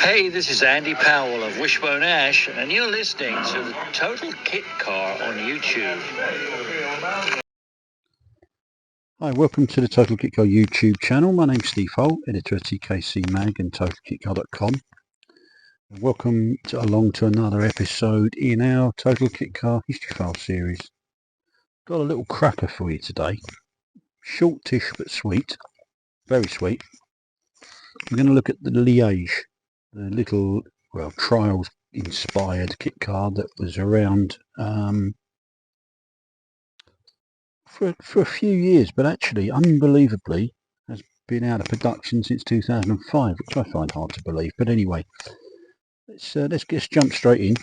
Hey, this is Andy Powell of Wishbone Ash, and you're listening to the Total Kit Car on YouTube. Hi, welcome to the Total Kitcar YouTube channel. My name's Steve Holt, editor of TKC Mag and totalkitcar.com. Welcome along to another episode in our Total Kitcar History File series. Got a little cracker for you today. Shortish but sweet. Very sweet. We're going to look at the Liège, the little, well, trials inspired kit car that was around for a few years, but actually, unbelievably, has been out of production since 2005, which I find hard to believe. But anyway, let's jump straight in.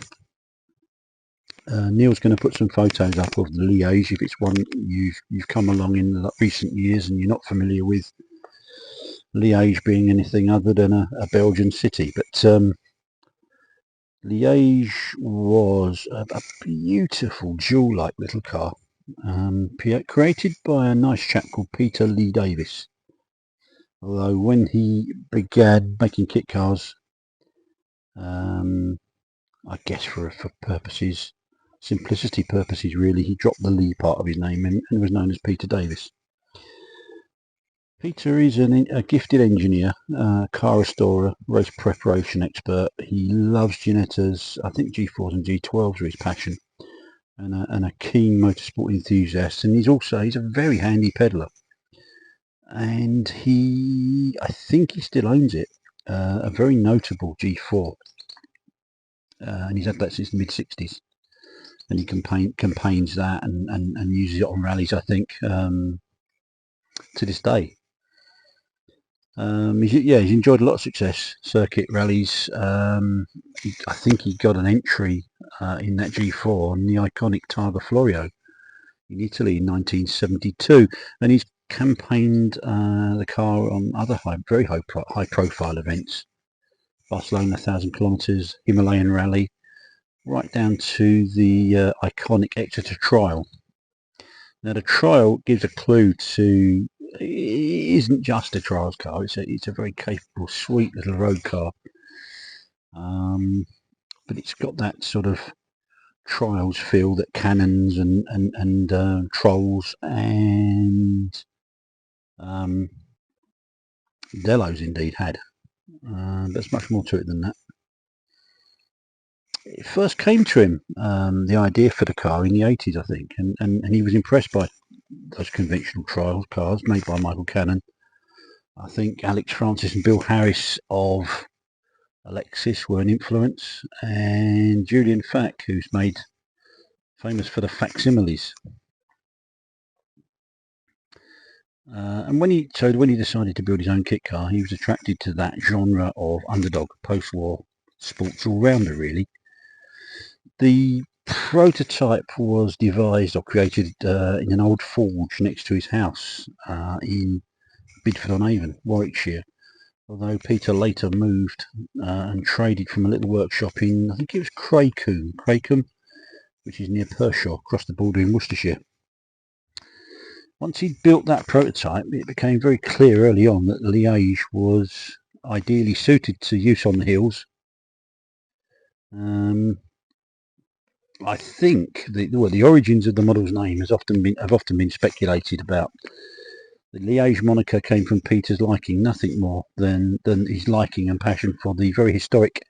Neil's going to put some photos up of the Liège if it's one you've come along in the recent years and you're not familiar with Liège being anything other than a Belgian city. But Liège was a beautiful jewel-like little car, created by a nice chap called Peter Lee Davis. Although when he began making kit cars, I guess for purposes, simplicity purposes really, he dropped the Lee part of his name and was known as Peter Davis. Peter is a gifted engineer, car restorer, race preparation expert. He loves Ginettas. I think G4s and G12s are his passion, and a keen motorsport enthusiast. And he's a very handy peddler. And I think he still owns it, a very notable G4, and he's had that since the mid-60s. And he campaigns that and uses it on rallies, I think, to this day. He's enjoyed a lot of success, circuit rallies. I think he got an entry in that G4 on the iconic Targa Florio in Italy in 1972, and he's campaigned the car on other very high profile events: Barcelona 1,000 kilometers, Himalayan Rally, right down to the iconic Exeter Trial. Now the Trial gives a clue to it isn't just a trials car. It's a very capable, sweet little road car, but it's got that sort of trials feel that cannons and trolls and Delos indeed had. There's much more to it than that. It first came to him, the idea for the car, in the 80s, I think, and he was impressed by those conventional trial cars made by Michael Cannon. I think Alex Francis and Bill Harris of Alexis were an influence, and Julian Fack, who's made famous for the facsimiles. And when he decided to build his own kit car, he was attracted to that genre of underdog post-war sports all-rounder, really. The prototype was devised or created in an old forge next to his house in Bidford-on-Avon, Warwickshire, although Peter later moved and traded from a little workshop in, I think it was Cracombe, which is near Pershore, across the border in Worcestershire. Once he'd built that prototype, it became very clear early on that the Liège was ideally suited to use on the hills. I think the origins of the model's name have often been speculated about. The Liège moniker came from Peter's liking nothing more than his liking and passion for the very historic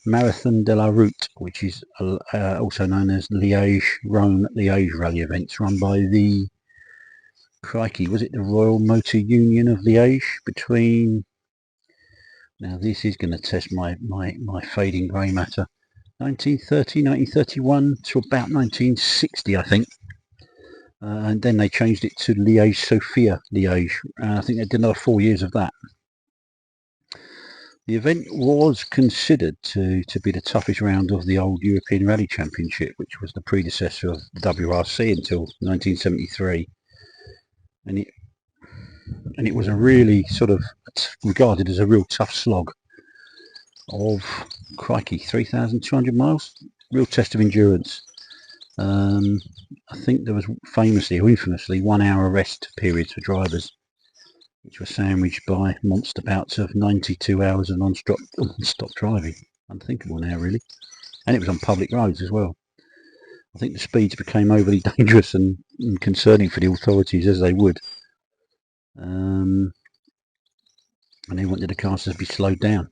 Marathon de la Route, which is also known as Liège-Rome Liège rally events run by the, crikey, was it the Royal Motor Union of Liège between, now this is going to test my fading grey matter, 1930, 1931 to about 1960, I think. And then they changed it to Liège-Sofia Liège. I think they did another 4 years of that. The event was considered to be the toughest round of the old European Rally Championship, which was the predecessor of the WRC until 1973. And it was a really sort of regarded as a real tough slog of, crikey, 3,200 miles, real test of endurance. I think there was famously or infamously 1 hour rest periods for drivers, which were sandwiched by monster bouts of 92 hours of non-stop driving. Unthinkable now, really. And it was on public roads as well. I think the speeds became overly dangerous and concerning for the authorities, as they would. And they wanted the cars to be slowed down.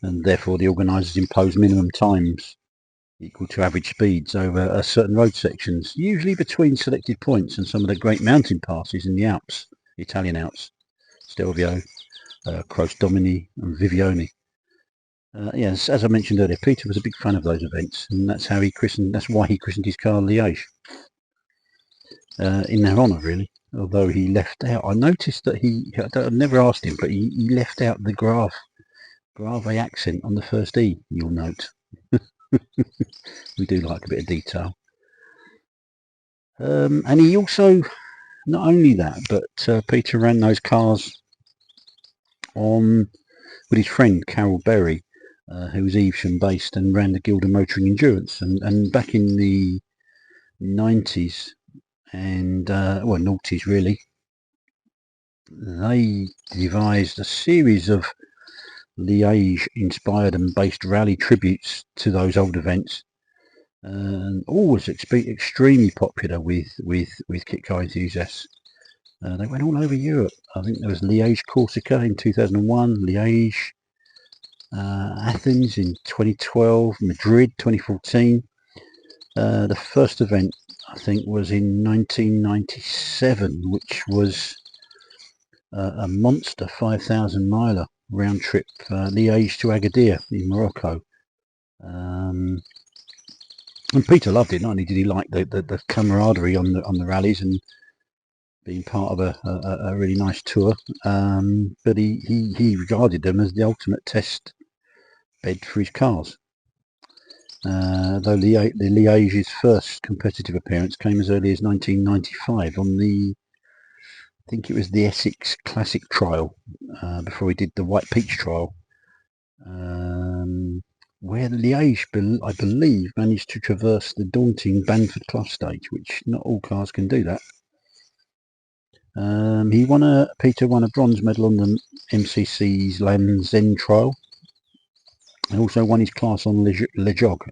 And therefore the organisers imposed minimum times equal to average speeds over certain road sections, usually between selected points and some of the great mountain passes in the Alps, Italian Alps, Stelvio, Croce Domini and Vivione. Yes, as I mentioned earlier, Peter was a big fan of those events, and that's why he christened his car Liège, in their honour, really. Although he left out, I noticed that I never asked him, but he left out the grave accent on the first E, you'll note. We do like a bit of detail. And he also, not only that, but Peter ran those cars with his friend Carol Berry, who was Evesham based and ran the Guild of Motoring Endurance. And back in the 90s and noughties really, they devised a series of Liège inspired and based rally tributes to those old events, and always extremely popular with kit car enthusiasts. They went all over Europe. I think there was Liège Corsica in 2001, Liège Athens in 2012, Madrid 2014. The first event I think was in 1997, which was a monster 5,000 miler round trip, Liège to Agadir in Morocco. And Peter loved it. Not only did he like the camaraderie on the rallies and being part of a really nice tour, but he regarded them as the ultimate test bed for his cars. Though the Liège's first competitive appearance came as early as 1995 on I think it was the Essex Classic Trial, before he did the White Peach Trial, where Liège, I believe, managed to traverse the daunting Banford Clough stage, which not all cars can do that. Peter won a bronze medal on the MCC's Land's End Trial. He also won his class on Liege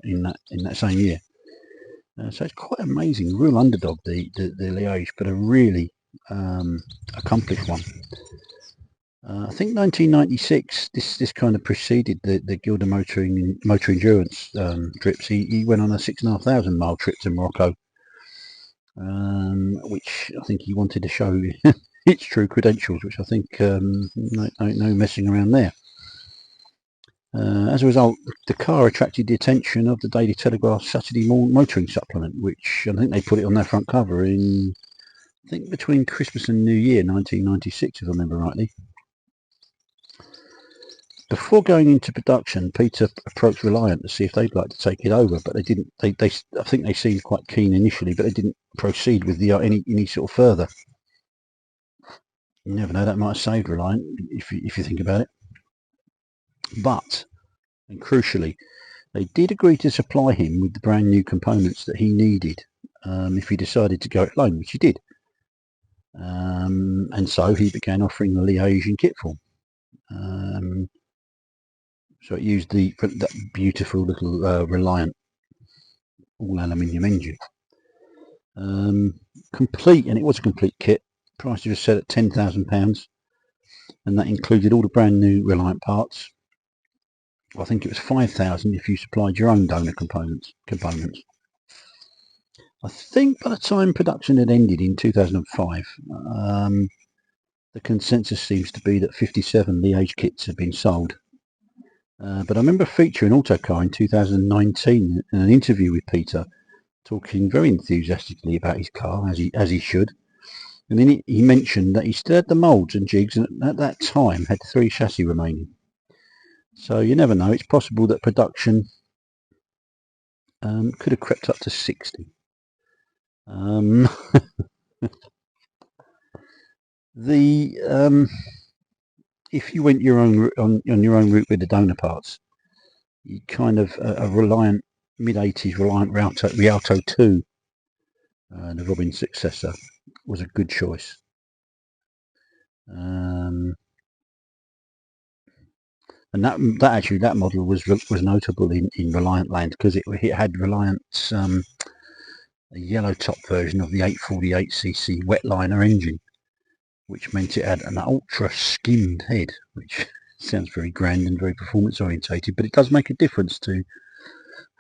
in that same year. So it's quite amazing, real underdog, the Liège, but a really accomplished one. I think 1996, this kind of preceded the Guild of Motor Endurance trips. He went on a 6,500 mile trip to Morocco, which I think he wanted to show its true credentials, which I think no messing around there. As a result, the car attracted the attention of the Daily Telegraph Saturday Motoring Supplement, which I think they put it on their front cover in, I think, between Christmas and New Year 1996, if I remember rightly. Before going into production, Peter approached Reliant to see if they'd like to take it over, but they didn't. I think they seemed quite keen initially, but they didn't proceed with any sort of further. You never know, that might have saved Reliant if you think about it. But, and crucially, they did agree to supply him with the brand new components that he needed if he decided to go it alone, which he did. And so he began offering the Liège in kit form. So it used that beautiful little Reliant all aluminium engine. Complete, and it was a complete kit. Price was set at £10,000, and that included all the brand new Reliant parts. I think it was 5,000 if you supplied your own donor components. I think by the time production had ended in 2005, the consensus seems to be that 57 Liège kits had been sold. But I remember featuring Autocar in 2019 in an interview with Peter, talking very enthusiastically about his car, as he should. And then he mentioned that he still had the moulds and jigs, and at that time had 3 chassis remaining. So you never know, it's possible that production could have crept up to 60. If you went your own on your own route with the donor parts, you kind of a Reliant mid-80s Reliant Rialto 2, the Robin successor, was a good choice. And that model was notable in Reliant land because it had Reliant's a yellow top version of the 848cc wetliner engine, which meant it had an ultra skimmed head, which sounds very grand and very performance orientated, but it does make a difference to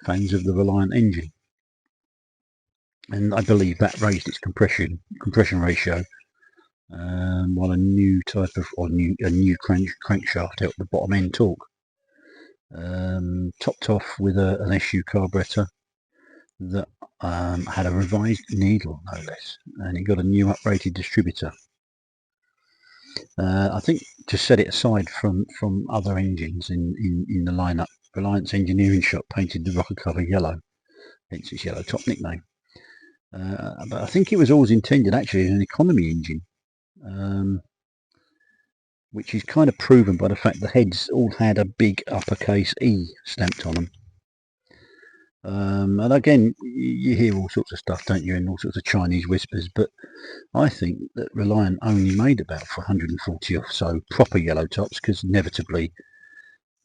fans of the Reliant engine. And I believe that raised its compression ratio, while a new crankshaft helped the bottom end torque. Topped off with an SU carburetor that had a revised needle, no less, and it got a new uprated distributor. I think, to set it aside from other engines in the lineup, Reliant's engineering shop painted the rocker cover yellow, hence its yellow top nickname. But I think it was always intended actually as an economy engine, which is kind of proven by the fact the heads all had a big uppercase E stamped on them. And again, you hear all sorts of stuff, don't you, and all sorts of Chinese whispers, but I think that Reliant only made about 440 or so proper yellow tops, because inevitably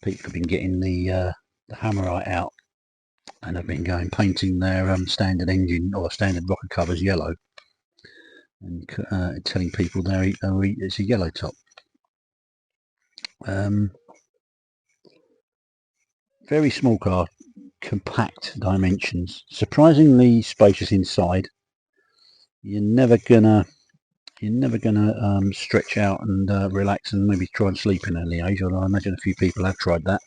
people have been getting the Hammerite out and have been painting their standard engine or standard rocker covers yellow, and telling people it's a yellow top. Very small car, compact dimensions, surprisingly spacious inside. You're never gonna stretch out and relax and maybe try and sleep in a Liege, although I imagine a few people have tried that.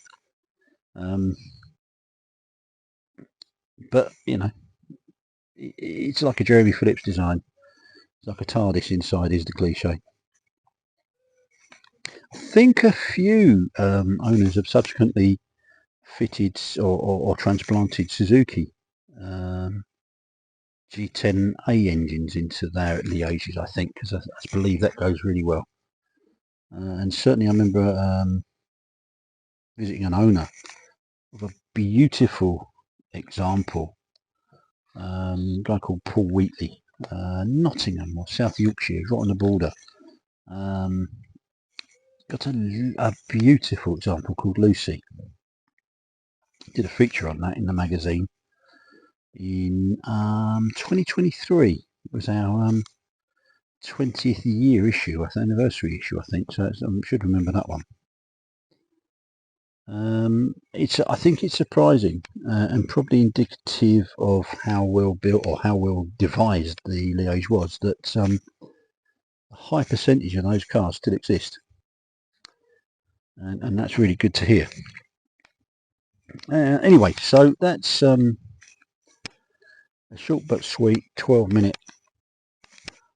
But you know, it's like a Jeremy Phillips design. It's like a TARDIS inside, is the cliche. I think a few owners have subsequently fitted or transplanted Suzuki G10A engines into their Lieges, I think, because I believe that goes really well. And certainly I remember visiting an owner of a beautiful example, a guy called Paul Wheatley, Nottingham or South Yorkshire, right on the border. Got a beautiful example called Lucy. Did a feature on that in the magazine in 2023. It was our 20th year issue, anniversary issue, I think. So I should remember that one. I think it's surprising and probably indicative of how well built or how well devised the Liege was, that a high percentage of those cars still exist, and that's really good to hear. Anyway, so that's a short but sweet 12-minute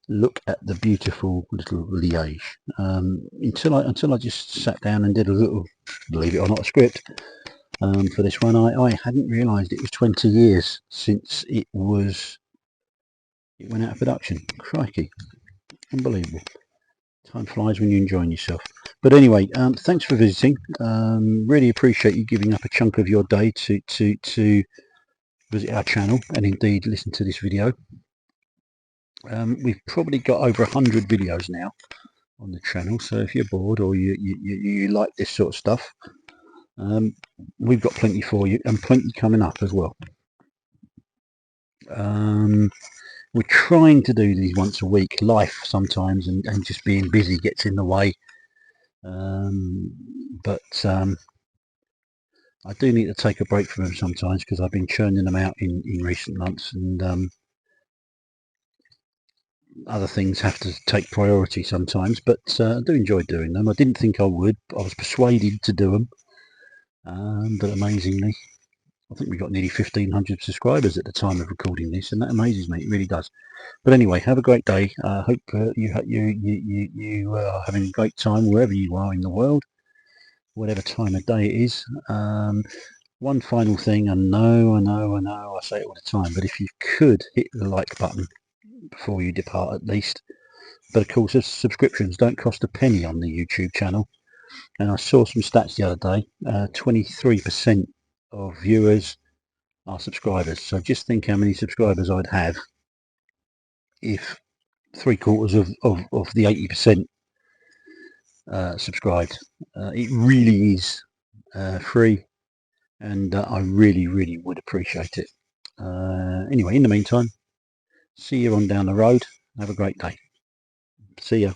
look at the beautiful little Liege. Until I just sat down and did a little, believe it or not, a script for this one. I hadn't realised it was 20 years since it went out of production. Crikey, unbelievable. Time flies when you're enjoying yourself. But anyway, thanks for visiting. Really appreciate you giving up a chunk of your day to visit our channel and indeed listen to this video. We've probably got over 100 videos now on the channel, so if you're bored or you like this sort of stuff, we've got plenty for you, and plenty coming up as well. We're trying to do these once a week. Life sometimes and just being busy gets in the way, but I do need to take a break from them sometimes, because I've been churning them out in recent months, and other things have to take priority sometimes. But I do enjoy doing them. I didn't think I would. I was persuaded to do them, but amazingly, I think we got nearly 1,500 subscribers at the time of recording this, and that amazes me. It really does. But anyway, have a great day. I hope you are having a great time wherever you are in the world, whatever time of day it is. One final thing, I know, I say it all the time, but if you could hit the like button before you depart at least. But of course, subscriptions don't cost a penny on the YouTube channel, and I saw some stats the other day. 23% of viewers are subscribers, so just think how many subscribers I'd have if 3/4 of the 80% subscribed. It really is free, and I really would appreciate it. Anyway, in the meantime, see you on down the road. Have a great day. See ya.